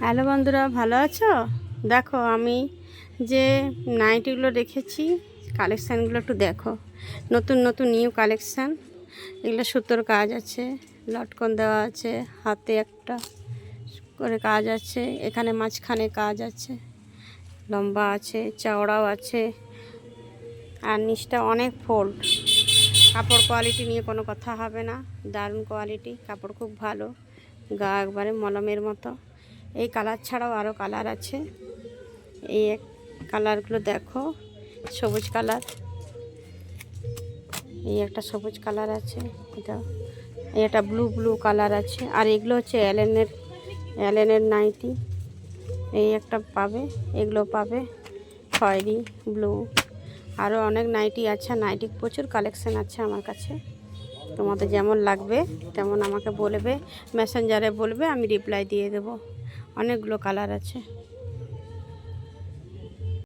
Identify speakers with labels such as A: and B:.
A: Hello বন্ধুরা, ভালো আছো? দেখো আমি যে নাইটিগুলো রেখেছি, কালেকশানগুলো একটু দেখো। নতুন নতুন নিউ কালেকশান। এগুলো সুতোর কাজ আছে, লটকন দেওয়া আছে, হাতে একটা করে কাজ আছে, এখানে মাঝখানে কাজ আছে, লম্বা আছে, চওড়াও আছে, আর নিচটা অনেক ফোল্ড। কাপড় কোয়ালিটি নিয়ে কোনো কথা হবে না, দারুণ কোয়ালিটি, কাপড় খুব ভালো, গা একবারে মলমের মতো। এই কালার ছাড়াও আরও কালার আছে। এই এক কালারগুলো দেখো, সবুজ কালার, এই একটা সবুজ কালার আছে, এটা ব্লু ব্লু কালার আছে। আর এগুলো হচ্ছে অ্যালেনের নাইটি, এই একটা পাবে, এগুলো পাবে খয়েরি ব্লু। আরও অনেক নাইটি আছে, নাইটি প্রচুর কালেকশান আছে আমার কাছে। তোমাদের যেমন লাগবে তেমন আমাকে বলবে, মেসেঞ্জারে বলবে, আমি রিপ্লাই দিয়ে দেবো। অনেকগুলো কালার আছে।